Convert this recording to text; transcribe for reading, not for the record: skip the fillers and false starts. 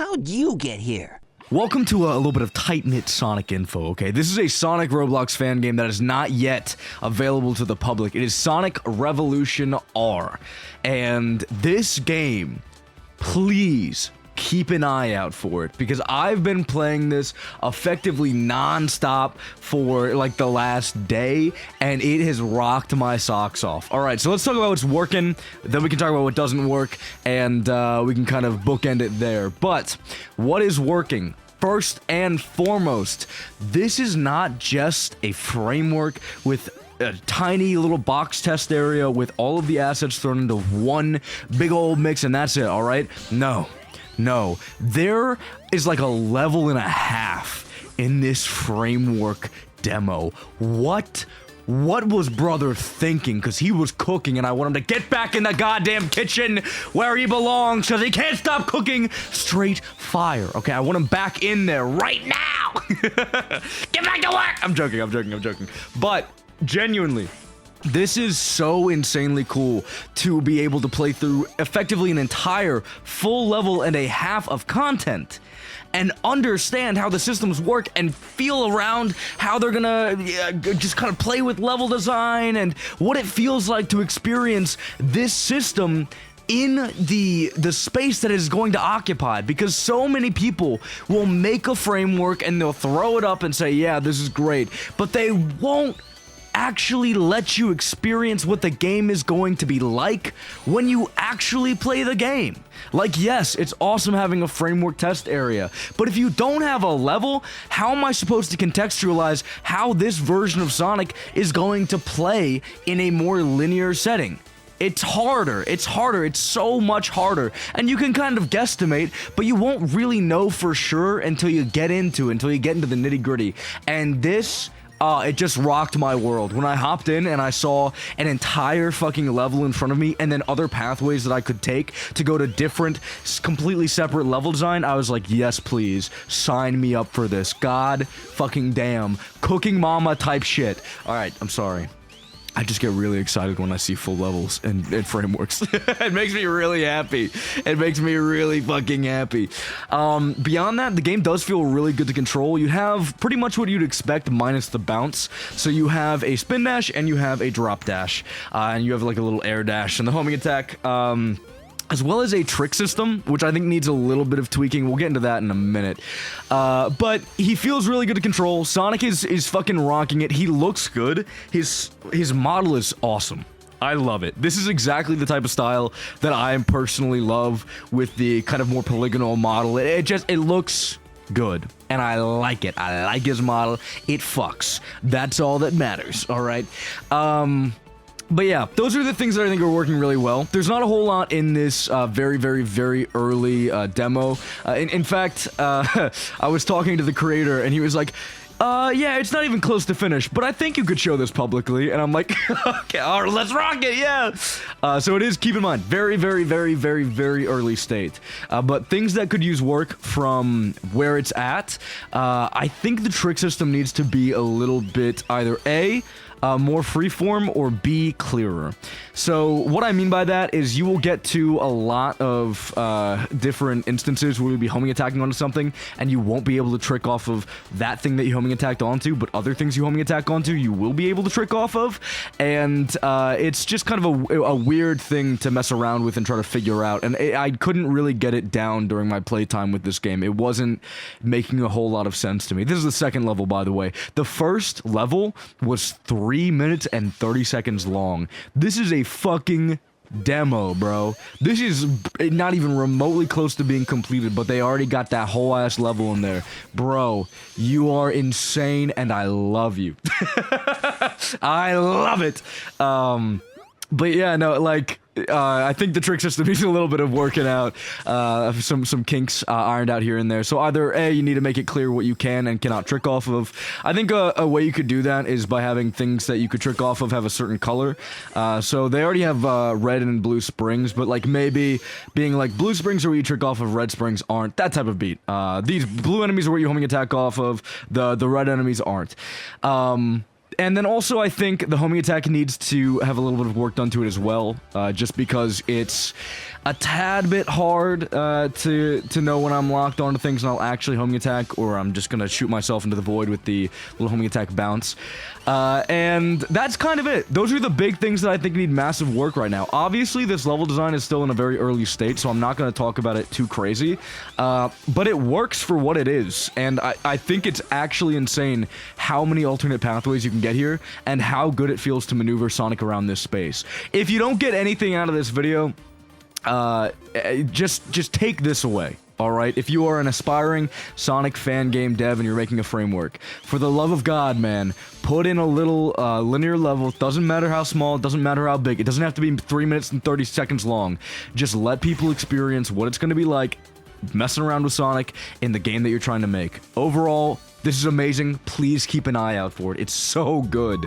how'd you get here? Welcome to a little bit of tight-knit Sonic info, okay? This is a Sonic Roblox fan game that is not yet available to the public. It is Sonic Revolution R. And this game, please keep an eye out for it, because I've been playing this effectively non-stop for like the last day, and it has rocked my socks off. Alright, so let's talk about what's working, then we can talk about what doesn't work, and we can kind of bookend it there. But what is working? First and foremost, this is not just a framework with a tiny little box test area with all of the assets thrown into one big old mix and that's it, alright? No, there is like a level and a half in this framework demo. What was brother thinking? Because he was cooking and I want him to get back in the goddamn kitchen where he belongs because he can't stop cooking straight fire. Okay, I want him back in there right now. Get back to work. I'm joking. But genuinely, this is so insanely cool to be able to play through effectively an entire full level and a half of content and understand how the systems work and feel around how they're gonna just kind of play with level design and what it feels like to experience this system in the space that is going to occupy, because so many people will make a framework and they'll throw it up and say, yeah, this is great, but they won't actually let you experience what the game is going to be like when you actually play the game. Like, yes, it's awesome having a framework test area, but if you don't have a level, how am I supposed to contextualize how this version of Sonic is going to play in a more linear setting? It's harder, it's so much harder, and you can kind of guesstimate, but you won't really know for sure until you get into the nitty-gritty, and this it just rocked my world. When I hopped in and I saw an entire fucking level in front of me and then other pathways that I could take to go to different, completely separate level design, I was like, yes, please, sign me up for this. God fucking damn. Cooking mama type shit. Alright, I'm sorry. I just get really excited when I see full levels and frameworks. It makes me really happy. It makes me really fucking happy. Beyond that, the game does feel really good to control. You have pretty much what you'd expect minus the bounce. So you have a spin dash and you have a drop dash. And you have like a little air dash and the homing attack. As well as a trick system, which I think needs a little bit of tweaking. We'll get into that in a minute. But he feels really good to control. Sonic is fucking rocking it. He looks good. His model is awesome. I love it. This is exactly the type of style that I personally love with the kind of more polygonal model. It looks good. And I like it. I like his model. It fucks. That's all that matters, alright? But yeah, those are the things that I think are working really well. There's not a whole lot in this very early demo. In fact, I was talking to the creator and he was like, yeah, it's not even close to finish, but I think you could show this publicly. And I'm like, okay, all right, let's rock it, yeah. So it is, keep in mind, very early state. But things that could use work from where it's at, I think the trick system needs to be a little bit either A, more freeform, or B, clearer. So what I mean by that is you will get to a lot of different instances where you'll be homing attacking onto something and you won't be able to trick off of that thing that you homing attacked onto, but other things you homing attack onto you will be able to trick off of, and it's just kind of a weird thing to mess around with and try to figure out, and I couldn't really get it down during my playtime with this game. It wasn't making a whole lot of sense to me. This is the second level, by the way. The first level was 3 minutes and 30 seconds long. This is a fucking demo, bro. This is not even remotely close to being completed, but they already got that whole ass level in there. Bro, you are insane and I love you. I love it. But yeah, no, like, I think the trick system needs a little bit of working out, some kinks ironed out here and there. So either A, you need to make it clear what you can and cannot trick off of. I think a way you could do that is by having things that you could trick off of have a certain color. So they already have red and blue springs, but like maybe being like blue springs are where you trick off of, red springs aren't. That type of beat. These blue enemies are where you homing attack off of, the red enemies aren't. And then also, I think the homing attack needs to have a little bit of work done to it as well, just because it's a tad bit hard to know when I'm locked onto things and I'll actually homing attack, or I'm just gonna shoot myself into the void with the little homing attack bounce. And that's kind of it. Those are the big things that I think need massive work right now. Obviously, this level design is still in a very early state, so I'm not going to talk about it too crazy. But it works for what it is, and I think it's actually insane how many alternate pathways you can get here, and how good it feels to maneuver Sonic around this space. If you don't get anything out of this video, just take this away. Alright, if you are an aspiring Sonic fan game dev and you're making a framework, for the love of God, man, put in a little linear level. Doesn't matter how small, it doesn't matter how big, it doesn't have to be 3 minutes and 30 seconds long. Just let people experience what it's going to be like messing around with Sonic in the game that you're trying to make. Overall, this is amazing. Please keep an eye out for it. It's so good.